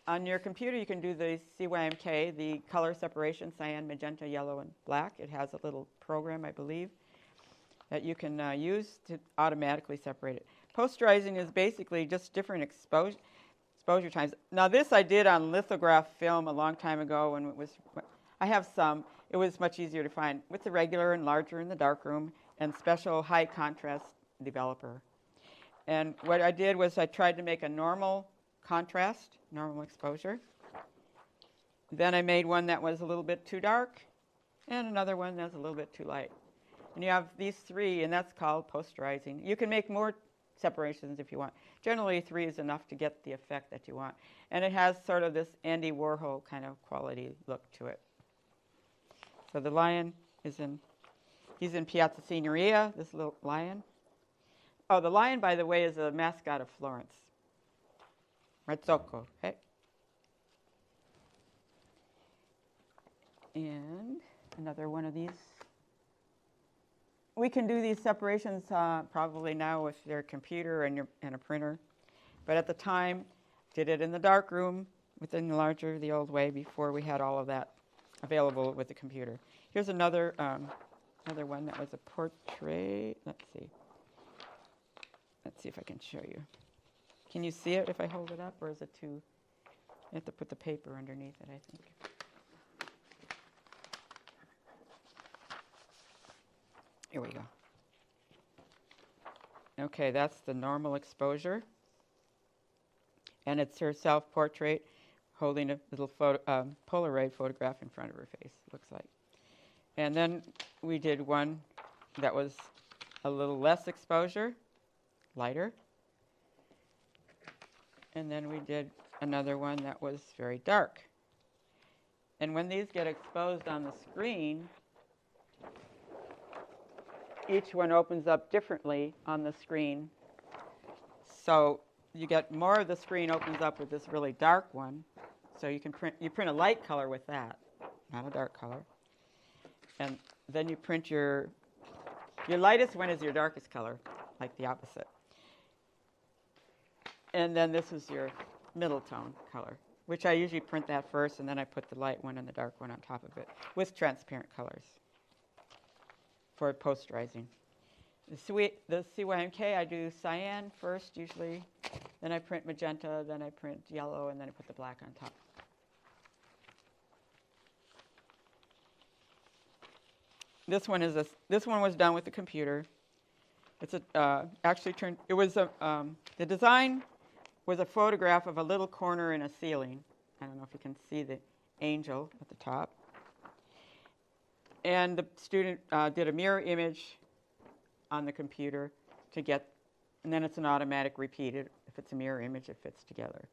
On your computer, you can do the CYMK, the color separation, cyan, magenta, yellow, and black. It has a little program, I believe, that you can use to automatically separate it. Posterizing is basically just different exposure times. Now, this I did on lithograph film a long time ago when it was, I have some. It was much easier to find with the regular and larger in the darkroom and special high contrast developer. And what I did was I tried to make a normal contrast, normal exposure. Then I made one that was a little bit too dark and another one that's a little bit too light. And you have these three, and that's called posterizing. You can make more separations if you want. Generally, 3 is enough to get the effect that you want. And it has sort of this Andy Warhol kind of quality look to it. So the lion he's in Piazza Signoria, this little lion. Oh, the lion, by the way, is a mascot of Florence. Marzocco, okay? And another one of these. We can do these separations probably now with your computer and a printer. But at the time, did it in the dark room with the enlarger the old way before we had all of that available with the computer. Here's another one that was a portrait. Let's see if I can show you. Can you see it if I hold it up, or is it too? You have to put the paper underneath it, I think. Here we go. Okay, that's the normal exposure. And it's her self-portrait holding a little Polaroid photograph in front of her face, looks like. And then we did one that was a little less exposure, lighter. And then we did another one that was very dark. And when these get exposed on the screen, each one opens up differently on the screen. So you get more of the screen opens up with this really dark one. So you print a light color with that, not a dark color. And then you print your lightest one is your darkest color, like the opposite. And then this is your middle tone color, which I usually print that first, and then I put the light one and the dark one on top of it with transparent colors for posterizing. The CYMK, I do cyan first usually, then I print magenta, then I print yellow, and then I put the black on top. This one was done with the computer. It's the design was a photograph of a little corner in a ceiling. I don't know if you can see the angel at the top. And the student did a mirror image on the computer to get, and then it's an automatic repeat. If it's a mirror image, it fits together.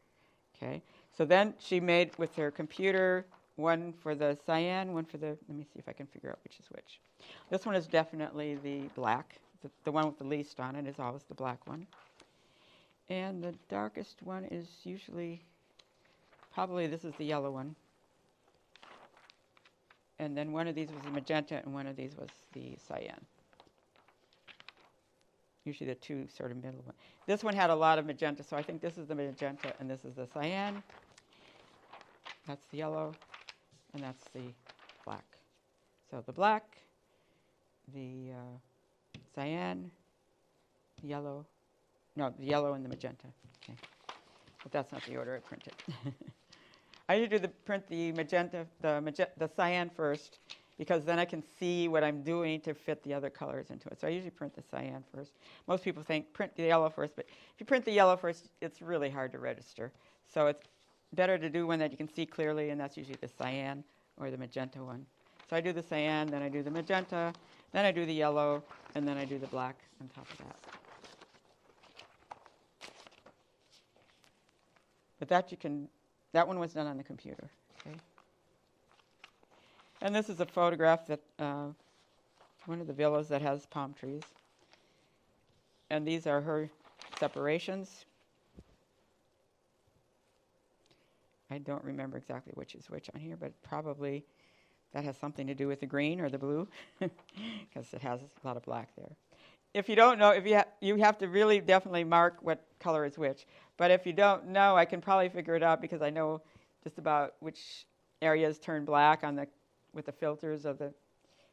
Okay. So then she made with her computer one for the cyan, one for the, let me see if I can figure out which is which. This one is definitely the black. The one with the least on it is always the black one. And the darkest one is usually, probably this is the yellow one. And then one of these was the magenta and one of these was the cyan. Usually the two sort of middle ones. This one had a lot of magenta, so I think this is the magenta and this is the cyan. That's the yellow and that's the black. So the black, the cyan, the yellow and the magenta. Okay. But that's not the order I printed. I usually print the magenta, the cyan first, because then I can see what I'm doing to fit the other colors into it. So I usually print the cyan first. Most people think print the yellow first, but if you print the yellow first, it's really hard to register. So it's better to do one that you can see clearly, and that's usually the cyan or the magenta one. So I do the cyan, then I do the magenta, then I do the yellow, and then I do the black on top of that. But that one was done on the computer. Okay. And this is a photograph that one of the villas that has palm trees. And these are her separations. I don't remember exactly which is which on here, but probably that has something to do with the green or the blue, because it has a lot of black there. If you don't know, you have to really definitely mark what color is which. But if you don't know, I can probably figure it out because I know just about which areas turn black with the filters of the.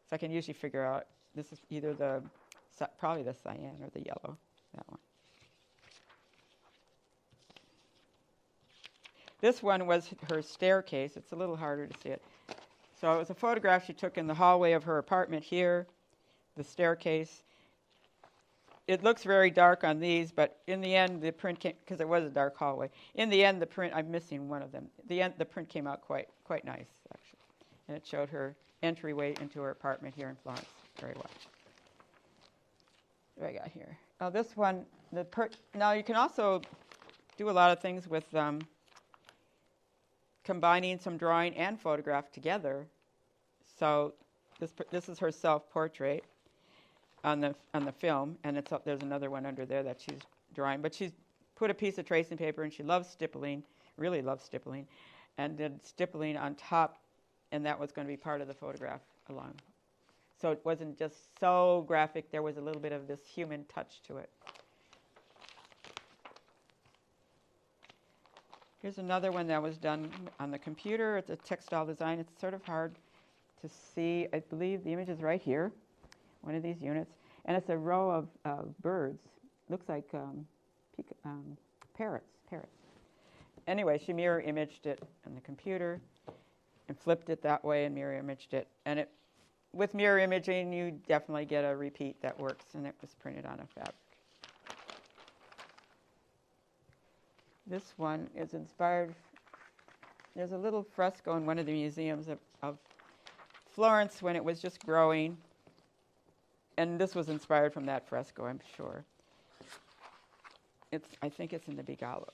So I can usually figure out this is either probably the cyan or the yellow, that one. This one was her staircase. It's a little harder to see it. So it was a photograph she took in the hallway of her apartment here, the staircase. It looks very dark on these, but in the end, the print came, because it was a dark hallway. In the end, the print, I'm missing one of them. The print came out quite nice, actually. And it showed her entryway into her apartment here in Florence very well. What do I got here? Oh, this one, now you can also do a lot of things with combining some drawing and photograph together. So this is her self-portrait on the film, and there's another one under there that she's drawing. But she's put a piece of tracing paper, and she loves stippling, really loves stippling, and did stippling on top, and that was going to be part of the photograph along. So it wasn't just so graphic. There was a little bit of this human touch to it. Here's another one that was done on the computer. It's a textile design. It's sort of hard to see. I believe the image is right here, one of these units. And it's a row of birds. Looks like parrots. anyway, she mirror imaged it on the computer and flipped it that way and mirror imaged it. And with mirror imaging, you definitely get a repeat that works, and it was printed on a fabric. This one is inspired. There's a little fresco in one of the museums of Florence when it was just growing. And this was inspired from that fresco, I'm sure. I think it's in the Bigalo.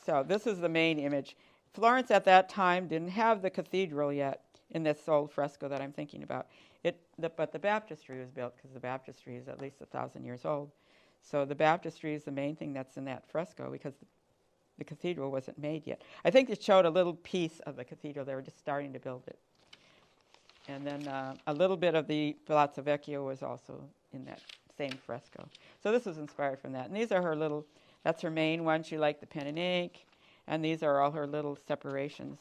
So this is the main image. Florence at that time didn't have the cathedral yet in this old fresco that I'm thinking about. But the baptistry was built because the baptistry is at least 1,000 years old. So the baptistry is the main thing that's in that fresco because the cathedral wasn't made yet. I think it showed a little piece of the cathedral. They were just starting to build it. And then a little bit of the Palazzo Vecchio was also in that same fresco. So this was inspired from that. And these are her little, that's her main one. She liked the pen and ink. And these are all her little separations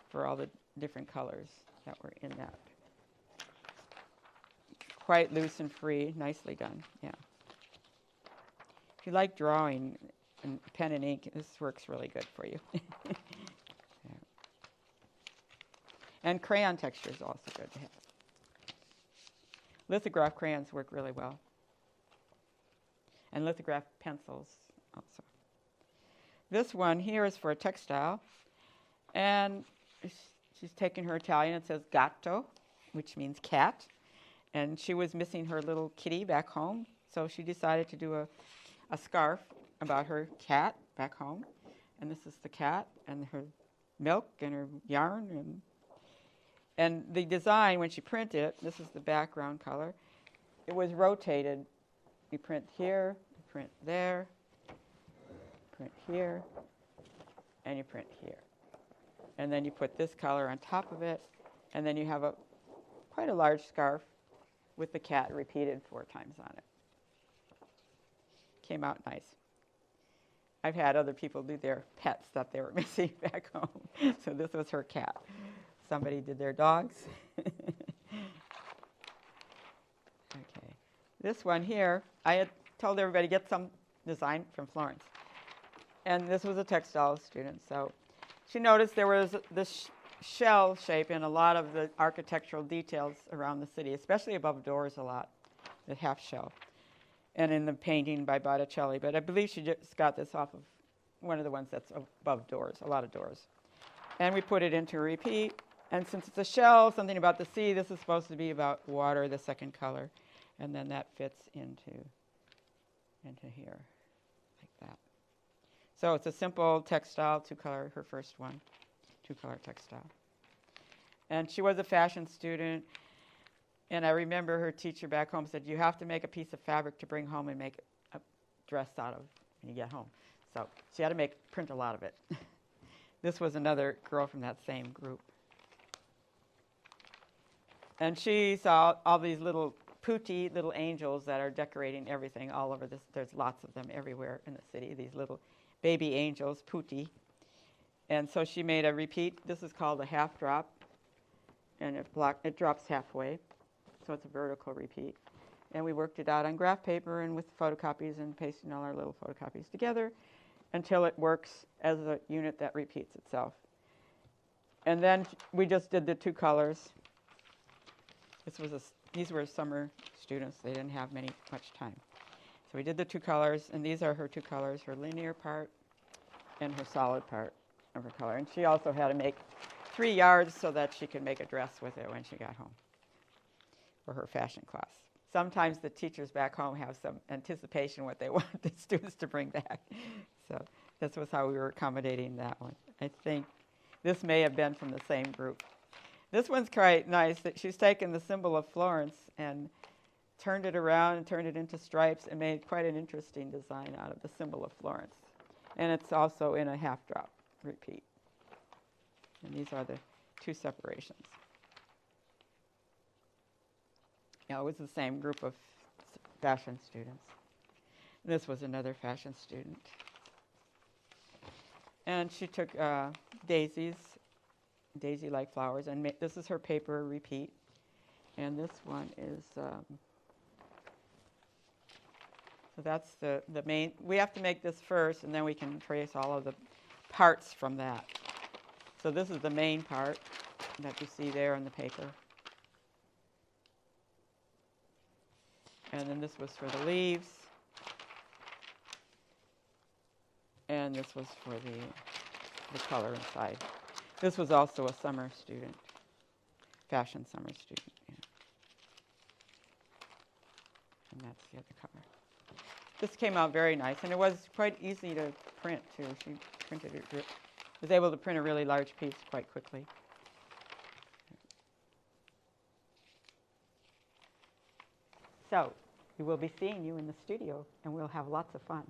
for all the different colors that were in that. Quite loose and free, nicely done, yeah. If you like drawing and pen and ink, this works really good for you. Yeah. And crayon texture is also good to have. Lithograph crayons work really well. And lithograph pencils also. This one here is for a textile. And she's taken her Italian. It says gatto, which means cat. And she was missing her little kitty back home. So she decided to do a scarf about her cat back home. And this is the cat and her milk and her yarn. And the design, when she printed it, this is the background color. It was rotated. You print here, you print there, print here, and you print here. And then you put this color on top of it, and then you have quite a large scarf with the cat repeated 4 times on it. Came out nice. I've had other people do their pets that they were missing back home. So this was her cat. Somebody did their dogs. Okay. This one here, I had told everybody get some design from Florence. And this was a textile student. So she noticed there was this shell shape in a lot of the architectural details around the city, especially above doors a lot, the half shell. And in the painting by Botticelli. But I believe she just got this off of one of the ones that's above doors, a lot of doors. And we put it into a repeat. And since it's a shell, something about the sea, this is supposed to be about water, the second color. And then that fits into here, like that. So it's a simple textile, 2-color, her first one, 2-color textile. And she was a fashion student. And I remember her teacher back home said, you have to make a piece of fabric to bring home and make a dress out of when you get home. So she had to print a lot of it. This was another girl from that same group. And she saw all these little putti, little angels that are decorating everything all over this. There's lots of them everywhere in the city, these little baby angels, putti. And so she made a repeat. This is called a half drop. And it drops halfway. So it's a vertical repeat. And we worked it out on graph paper and with photocopies and pasting all our little photocopies together until it works as a unit that repeats itself. And then we just did the 2 colors. These were summer students. They didn't have much time. So we did the 2 colors, and these are her 2 colors, her linear part and her solid part of her color. And she also had to make 3 yards so that she could make a dress with it when she got home for her fashion class. Sometimes the teachers back home have some anticipation what they want the students to bring back. So this was how we were accommodating that one. I think this may have been from the same group. This one's quite nice. That she's taken the symbol of Florence and turned it around and turned it into stripes and made quite an interesting design out of the symbol of Florence. And it's also in a half drop repeat. And these are the 2 separations. It was the same group of fashion students. This was another fashion student. And she took daisies, daisy-like flowers, and this is her paper repeat. And this one is So that's the main. We have to make this first, and then we can trace all of the parts from that. So this is the main part that you see there in the paper. And then this was for the leaves. And this was for the color inside. This was also a summer student, fashion summer student. Yeah. And that's the other cover. This came out very nice, and it was quite easy to print, too. She printed it, was able to print a really large piece quite quickly. So we will be seeing you in the studio, and we'll have lots of fun.